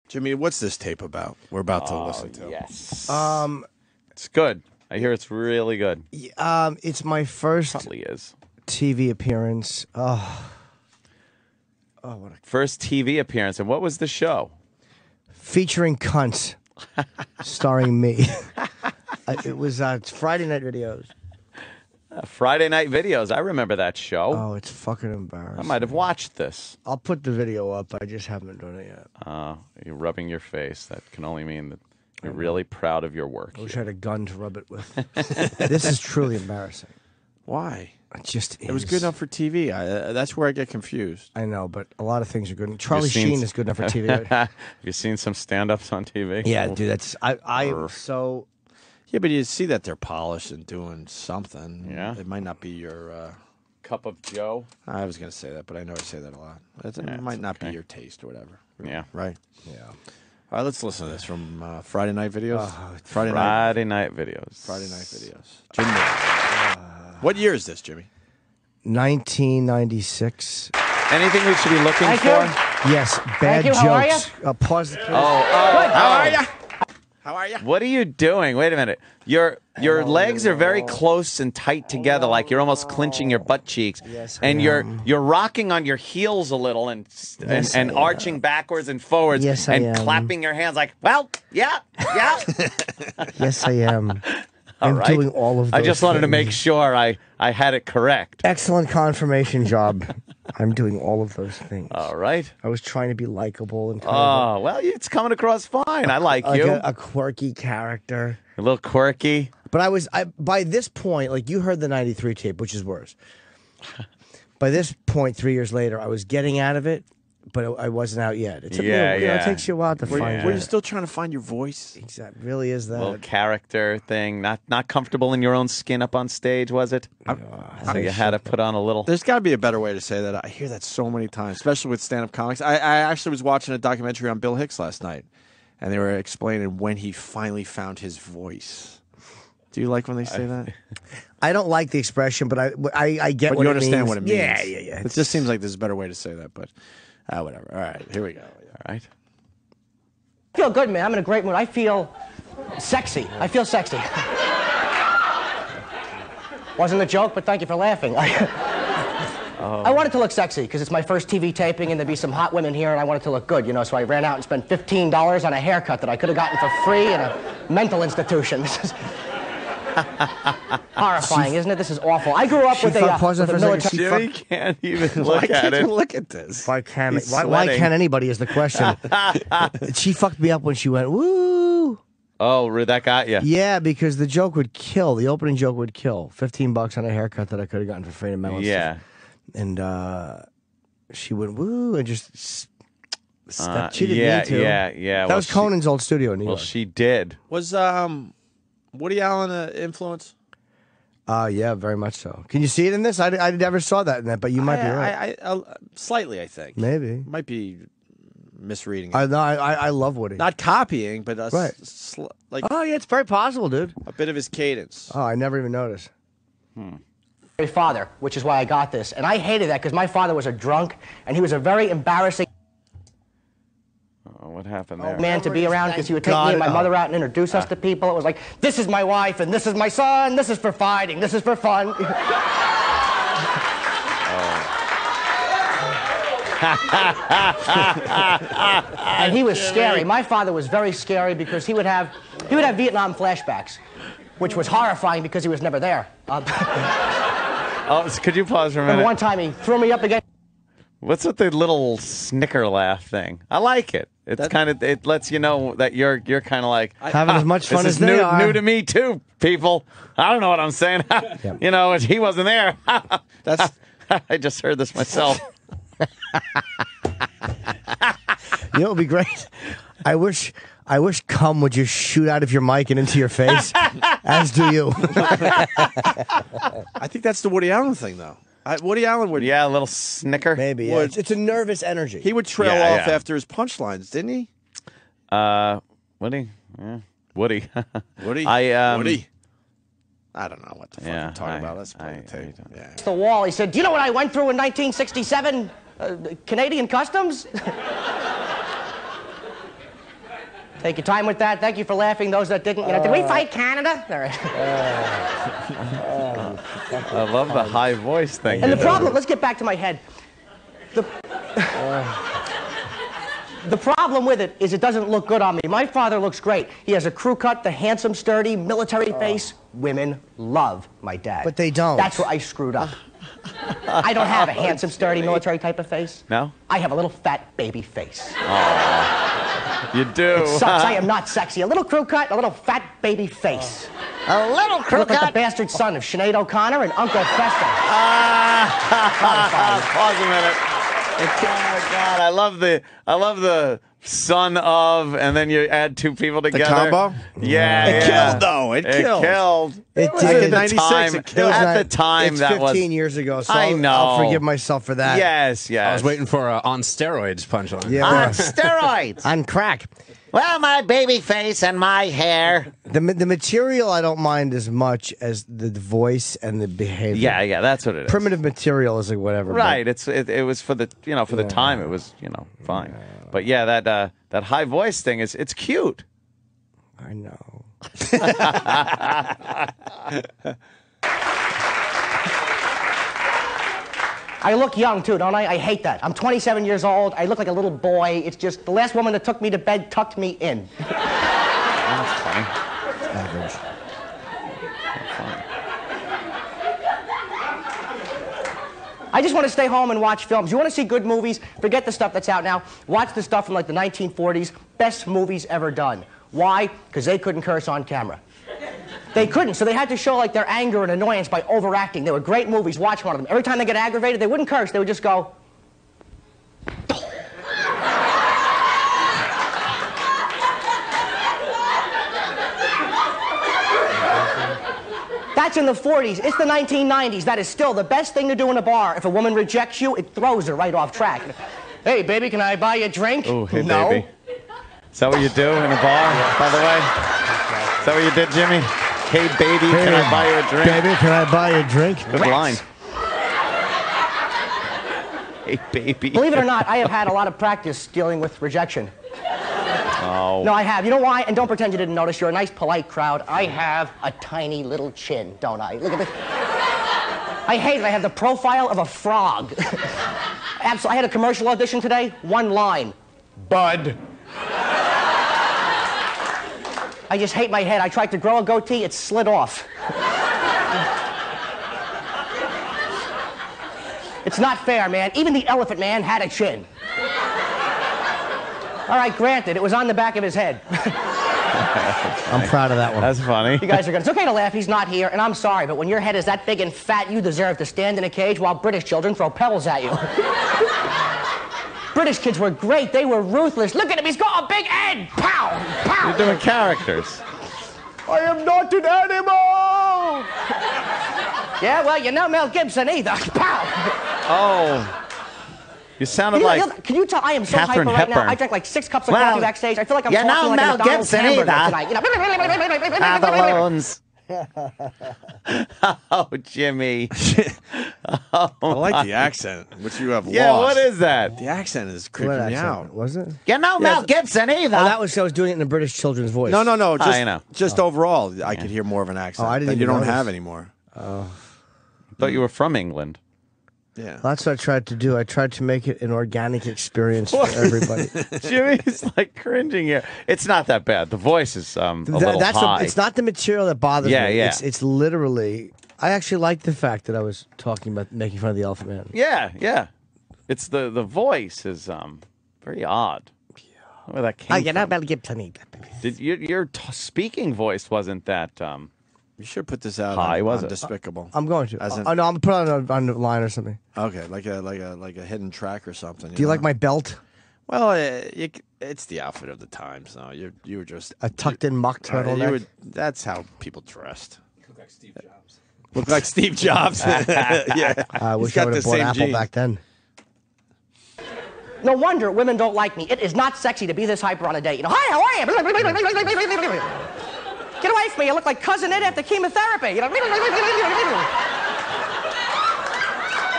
Jimmy, what's this tape about? We're about to listen to. Yes. It's good. I hear it's really good. It's my first Probably is. TV appearance. Oh, what a first TV appearance. And what was the show? Featuring cunts, starring me. It was Friday Night Videos. Friday Night Videos. I remember that show. Oh, it's fucking embarrassing. I might have watched this. I'll put the video up. I just haven't done it yet. You're rubbing your face. That can only mean that you're really proud of your work. I wish I had a gun to rub it with. This is truly embarrassing. Why? It was good enough for TV. That's where I get confused. I know, but a lot of things are good. Charlie Sheen is good enough for TV. Have you seen some stand-ups on TV? Yeah, dude. That's I'm so. Yeah, but you see that they're polished and doing something. Yeah. It might not be your Cup of Joe. I was going to say that, but I know I say that a lot. It might not be your taste or whatever. Yeah. Right? Yeah. All right, let's listen to this from Friday Night Videos. Friday Night Videos. Friday Night Videos. Jimmy. What year is this, Jimmy? 1996. Anything we should be looking Thank for? you. Yes, bad Thank you. jokes. How are you? Pause the clip. How are you? How are you? What are you doing? Wait a minute. Your legs are very close and tight together, like you're almost clenching your butt cheeks. Yes, and I am. you're rocking on your heels a little and arching backwards and forwards Yes, I and am. clapping your hands like, well, yeah. Yes, I am. All I'm right. doing all of those I just wanted to things. make sure I had it correct. Excellent confirmation job. I'm doing all of those things. All right. I was trying to be likable and kind of Oh, well, it's coming across fine. I like like you. a quirky character. A little quirky. But by this point, like you heard the 93 tape, which is worse. By this point, 3 years later, I was getting out of it, but I wasn't out yet. It took me it takes you a while to find Were it. you still trying to find your voice? Exactly. Really is Little that. character thing. Not comfortable in your own skin up on stage, was it? So you had to put on a little. There's got to be a better way to say that. I hear that so many times, especially with stand-up comics. I actually was watching a documentary on Bill Hicks last night, and they were explaining when he finally found his voice. Do you like when they say that? I don't like the expression, but I get But what you it understand means. what it means. Yeah. It just seems like there's a better way to say that, but whatever. All right, here we go. All right. I feel good, man. I'm in a great mood. I feel sexy. I feel sexy. Wasn't a joke, but thank you for laughing. I wanted to look sexy because it's my first TV taping and there'd be some hot women here and I wanted to look good, you know, so I ran out and spent $15 on a haircut that I could have gotten for free in a mental institution. This is horrifying, isn't it? This is awful. I grew up with a military... Jimmy can't even Why look at can't it. you look at this? Why can't He's why sweating. can't anybody is the question. She fucked me up when she went, woo. Oh, that got you. Yeah, because the joke would kill. The opening joke would kill. $15 on a haircut that I could have gotten for free in mental Yeah. And she went, woo, and just stepped. She didn't yeah, need to. yeah. That was Conan's old studio in New Well, York. she did. Was Woody Allen an influence? Yeah, very much so. Can you see it in this? I never saw that in that, but you might be right. I slightly, I think. Maybe. Might be misreading it. I love Woody. Not copying, but Right. like Oh, yeah, it's very possible, dude. a bit of his cadence. Oh, I never even noticed. father, which is why I got this. And I hated that because my father was a drunk and he was a very embarrassing What happened there? man to be around because he would take me and my mother out and introduce us to people. It was like, this is my wife and this is my son, this is for fighting, this is for fun. And he was scary. My father was very scary because he would have Vietnam flashbacks, which was horrifying because he was never there. Oh, could you pause for a minute? And one time he threw me up against. What's with the little snicker laugh thing? I like it. It's kind of, it lets you know that you're kind of like having as much fun this as is they are. new to me too, people. I don't know what I'm saying. You know, he wasn't there. That's I just heard this myself. You know, it'd be great. I wish cum would just shoot out of your mic and into your face, as do you. I think that's the Woody Allen thing, though. Woody Allen would, Yeah, a little snicker. Maybe yeah. It's a nervous energy. he would trail Yeah, off yeah. after his punchlines, didn't he? Woody. Yeah. Woody. Woody. I Woody. I don't know what the fuck Yeah, I'm talking about. Let's play the tape. don't. Yeah. The wall. He said, "Do you know what I went through in 1967? Canadian Customs." Take your time with that. Thank you for laughing. Those that didn't, did we fight Canada? All right. I love the high voice thing. And the problem, let's get back to my head. The problem with it is it doesn't look good on me. My father looks great. He has a crew cut, the handsome, sturdy, military face. Women love my dad. But they don't. That's where I screwed up. I don't have a handsome, sturdy, military type of face. No? I have a little fat baby face. You do. It sucks. I am not sexy. A little crew cut, a little fat baby face. A little I crew look like the cut. bastard son of Sinead O'Connor and Uncle Fester. Pause a minute. Oh God, I love the son of, and then you add two people together. combo? Yeah, It yeah. killed, though. It killed. It was did. at the 96, time. it killed. At the time, it's that 15 was. years ago, so I know. I'll forgive myself for that. Yes, yes. I was waiting for a on steroids punchline. Yeah. On steroids. On crack. Well, my baby face and my hair. The material I don't mind as much as the voice and the behavior. Yeah, yeah, that's what it is. Primitive material is like whatever. Right. It was for the the time it was fine. But yeah, that high voice thing it's cute. But I know. I look young, too, don't I? I hate that. I'm 27 years old. I look like a little boy. It's just the last woman that took me to bed tucked me in. That's funny. Average. I just want to stay home and watch films. You want to see good movies? Forget the stuff that's out now. Watch the stuff from like the 1940s. Best movies ever done. Why? Because they couldn't curse on camera. They couldn't, so they had to show like their anger and annoyance by overacting. They were great movies. Watch one of them. Every time they get aggravated, they wouldn't curse. They would just go. That's in the 40s. It's the 1990s. That is still the best thing to do in a bar. If a woman rejects you, it throws her right off track. Hey, baby, can I buy you a drink? Oh, hey, no. baby. Is that what you do in a bar, by the way? Is that what you did, Jimmy? Hey, baby, can I buy you a drink? Baby, can I buy you a drink? Good line. Hey, baby. Believe it or not, I have had a lot of practice dealing with rejection. Oh. No, I have. You know why? And don't pretend you didn't notice. You're a nice, polite crowd. I have a tiny little chin, don't I? Look at this. I hate it. I have the profile of a frog. Absolutely. I had a commercial audition today. One line. Bud. I just hate my head. I tried to grow a goatee. It slid off. It's not fair, man. Even the Elephant Man had a chin. All right, granted, it was on the back of his head. I'm proud of that one. That's funny. You guys are good. It's okay to laugh. He's not here, and I'm sorry, but when your head is that big and fat, you deserve to stand in a cage while British children throw pebbles at you. British kids were great. They were ruthless. Look at him. He's got a big head. Pow! Pow! You're doing characters. I am not an animal! Yeah, well, you're not Mel Gibson either. Pow! Oh. You sounded like Can you tell I am so Katharine hyper right now? Hepburn. I drank like 6 cups of Well, coffee backstage. I feel like I'm you're talking not like a Mel McDonald's Gibson hamburger either. tonight. balloons. Oh, Jimmy. I like the accent, which you have Yeah, lost. what is that? The accent is creeping What me accent? out. Was it? You know Mel Gibson either. Oh, that was I was doing it in a British children's voice. No, just, I know. just overall, I could hear more of an accent I didn't that you even don't notice. have anymore. Thought you were from England. Yeah. That's what I tried to do. I tried to make it an organic experience for everybody. Jimmy's like cringing here. It's not that bad. The voice is a little That's high. it's not the material that bothers Yeah, me. yeah. It's literally. I actually like the fact that I was talking about making fun of the Elephant Man. Yeah, yeah. It's the voice is very odd. Where that came from. Mel Gibson. Did your speaking voice wasn't that You should put this out High, on, was on it? Despicable. I'm going to. As in- No, I'm gonna put it on the line or something. Okay, like a hidden track or something. Do you like my belt? Well, it's the outfit of the times. No, you were just A tucked-in mock turtleneck. That's how people dressed. Look like Steve Jobs. Yeah, I He's wish got I would the have bought same Apple genes. back then. No wonder women don't like me. It is not sexy to be this hyper on a date. You know, hi, how are you? Get away from me. You look like Cousin Ed after chemotherapy. You know?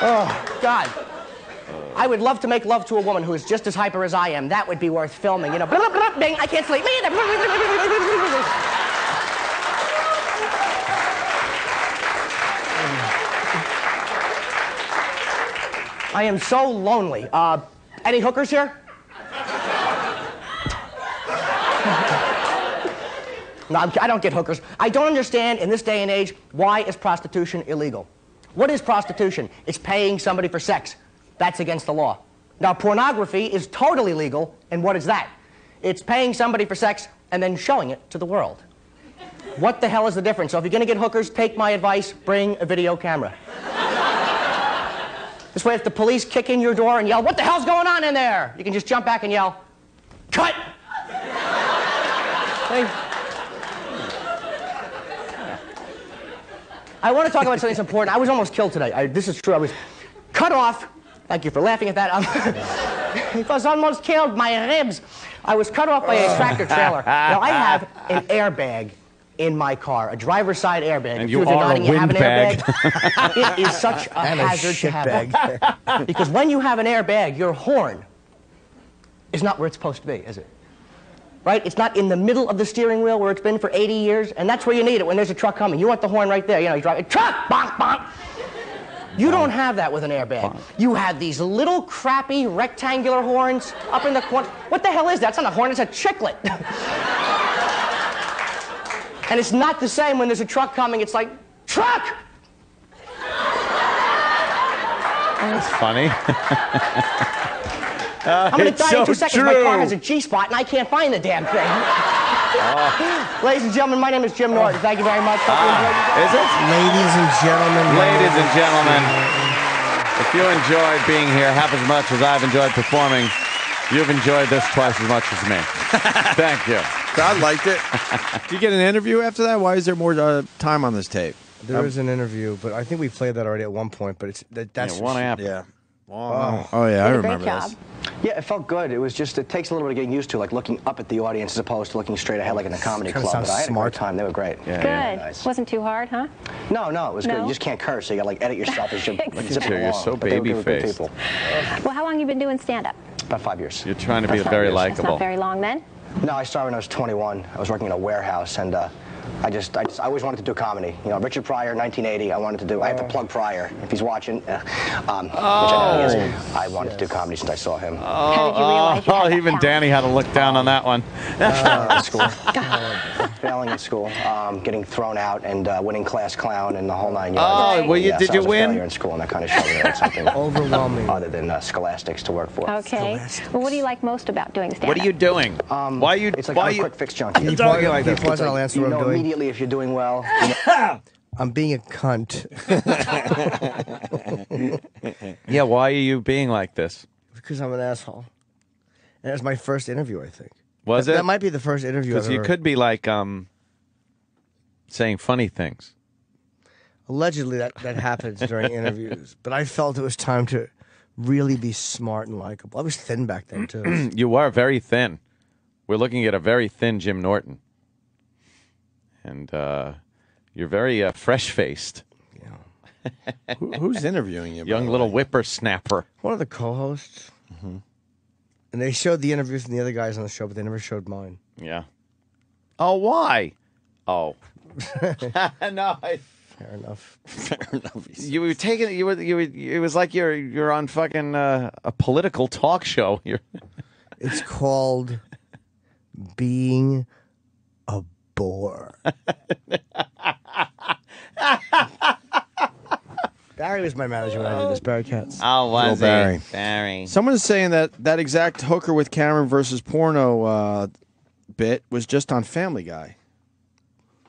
Oh, God. I would love to make love to a woman who is just as hyper as I am. That would be worth filming. You know, blah, blah, blah, bing, I can't sleep. I am so lonely. Any hookers here? No, I don't get hookers. I don't understand in this day and age, why is prostitution illegal? What is prostitution? It's paying somebody for sex. That's against the law. Now, pornography is totally legal, and what is that? It's paying somebody for sex and then showing it to the world. What the hell is the difference? So if you're going to get hookers, take my advice, bring a video camera. This way, if the police kick in your door and yell, "What the hell's going on in there?" you can just jump back and yell, "Cut!" Hey. I want to talk about something that's important. I was almost killed today. This is true. I was cut off. Thank you for laughing at that. It was almost killed. My ribs. I was cut off by a tractor trailer. Now, I have an airbag in my car, a driver's side airbag. And you are a windbag. It is such a hazard to have. Because when you have an airbag, your horn is not where it's supposed to be, is it? Right? It's not in the middle of the steering wheel where it's been for 80 years, and that's where you need it when there's a truck coming. You want the horn right there. You know, you drive a truck, bonk, bonk. You don't have that with an airbag. You have these little crappy rectangular horns up in the corner. What the hell is that? It's not a horn, it's a chiclet. And it's not the same when there's a truck coming. It's like, truck! That's funny. I'm going to die in 2 seconds. True. My car has a G-spot, and I can't find the damn thing. Ladies and gentlemen, my name is Jim Norton. Thank you very much. Is it? Ladies and gentlemen. Ladies and gentlemen, if you enjoyed being here half as much as I've enjoyed performing, you've enjoyed this twice as much as me. Thank you. Crowd liked it. Did you get an interview after that? Why is there more time on this tape? There is an interview, but I think we played that already at one point. But that's one after. Yeah. Oh yeah, I remember this. Yeah, it felt good. It was just, it takes a little bit of getting used to, like looking up at the audience as opposed to looking straight ahead like in a comedy club. But I had a great time. They were great. Good. Nice. Wasn't too hard, huh? No, it was good. You just can't curse, so you got to like edit yourself as you zip it You're along. so But they were good baby-faced. people. Well, how long have you been doing stand-up? About 5 years. You're trying to be very That's likable. not very long then. No, I started when I was 21. I was working in a warehouse, and I always wanted to do comedy. You know, Richard Pryor, 1980. I wanted to do. I have to plug Pryor if he's watching, which I know he is. I wanted to do comedy since I saw him. How did you realize you had that Even talent? Danny had to look down on that one. School. Failing in school, getting thrown out, and winning class clown, and the whole 9 yards. Oh, well, did you I was win? a failure in school, and that kind of showed me I had something overwhelming other than scholastics to work for. Okay. Well, what do you like most about doing stand-up? What are you doing? Why are you? It's like why I'm you? a quick fix junkie. Can you pause it like this? It's I'll answer you what know I'm doing. immediately if you're doing well. I'm being a cunt. Yeah, why are you being like this? Because I'm an asshole. And it was my first interview, I think. Was it? That might be the first interview I've Because you ever... could be like saying funny things. Allegedly, that happens during interviews. But I felt it was time to really be smart and likable. I was thin back then, too. You are very thin. We're looking at a very thin Jim Norton. And you're very fresh-faced. Who's interviewing you? Young little whippersnapper. One of the co-hosts. And they showed the interview from the other guys on the show, but they never showed mine. Yeah. Oh, why? Oh. No. Fair enough. Fair enough. You were taking you were it was like you're on fucking a political talk show. It's called being a bore. Barry was my manager when I did this, Barry Katz. Oh, was Barry. Barry. Someone's saying that exact hooker with Cameron versus porno bit was just on Family Guy.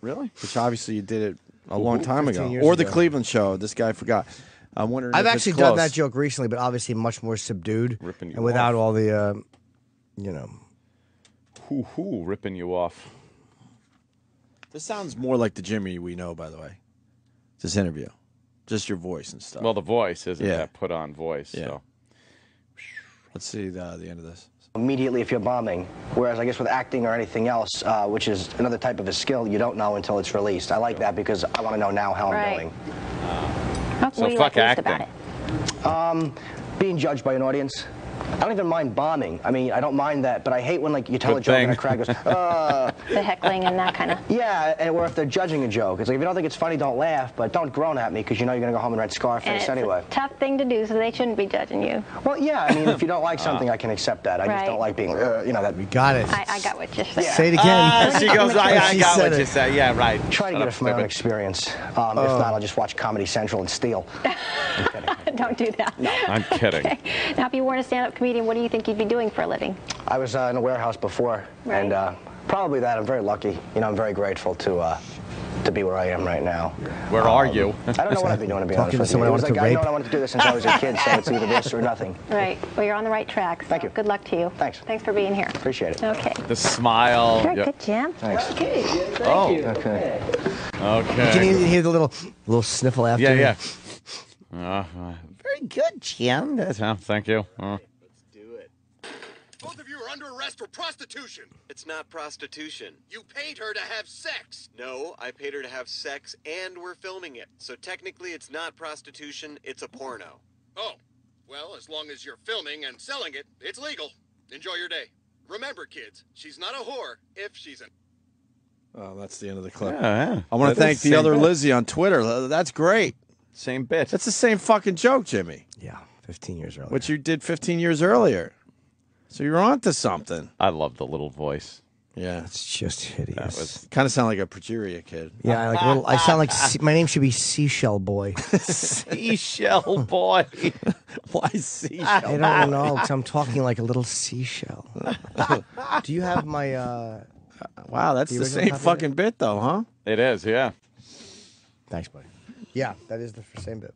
Really? Which obviously you did it a long time 15 ago. years Or the ago. Cleveland show. This guy forgot. I'm wondering I've if it's actually done close. that joke recently, but obviously much more subdued Ripping you and without off. all the, Who ripping you off? This sounds more like the Jimmy we know, by the way. This interview. Just your voice and stuff. Well, the voice isn't Yeah. that put on voice. Yeah. So Let's see the end of this. Immediately if you're bombing. Whereas I guess with acting or anything else, which is another type of a skill, you don't know until it's released. I like that because I want to know now how I'm Right. doing. What So do you fuck like least about acting. it? being judged by an audience. I don't even mind bombing. I mean, I don't mind that, but I hate when like you tell Good a joke thing. and a crowd goes, The heckling and that kind of. yeah, and or if they're judging a joke. It's like, if you don't think it's funny, don't laugh, but don't groan at me because you know you're going to go home and write And Scarface it's anyway. a tough thing to do, so they shouldn't be judging you. Well, yeah, I mean, if you don't like something, I can accept that. I just Right. don't like being, you know, that. We got it. I got what you're saying. Say it again. She goes, I She got said what it. you said. Yeah, right. Try to Shut get up, it from my own stupid. experience. If not, I'll just watch Comedy Central and steal. I'm kidding. Don't do that. No. I'm kidding. Okay. Now, if you weren't a stand-up comedian, what do you think you'd be doing for a living? I was in a warehouse before, Right. and probably that. I'm very lucky. You know, I'm very grateful to be where I am right now. Where are you? I don't know what I've been doing, to be Talking honest to with you. someone It I was wanted like, to I know rape. I wanted to do this since I was a kid, so it's either this or nothing. Right. Well, you're on the right track. Thank you. Good luck to you. Thanks. Thanks for being here. Appreciate it. Okay. The smile. Very Yep. good, Jim. Thanks. Oh, Okay. okay. Can you hear the little sniffle after? Yeah, yeah. Very good, Jim. Thank you. Both of you are under arrest for prostitution. It's not prostitution. You paid her to have sex. No, I paid her to have sex and we're filming it. So technically it's not prostitution, it's a porno. Oh, well, as long as you're filming and selling it, it's legal. Enjoy your day. Remember, kids, she's not a whore if she's an... Oh, that's the end of the clip. Yeah, I want to That thank is the same other bit. Lizzie on Twitter. That's great. Same bit. That's the same fucking joke, Jimmy, Yeah, 15 years earlier. which you did 15 years earlier. So you're on to something. I love the little voice. Yeah. It's just hideous. That was Kind of sound like a progeria kid. Yeah, I like a little. I sound like my name should be Seashell Boy. seashell boy. Why see? I don't know, 'cause I'm talking like a little seashell. Do you have my? Wow, that's The the original same copy? fucking bit, though, huh? It is, yeah. Thanks, buddy. Yeah, that is the same bit.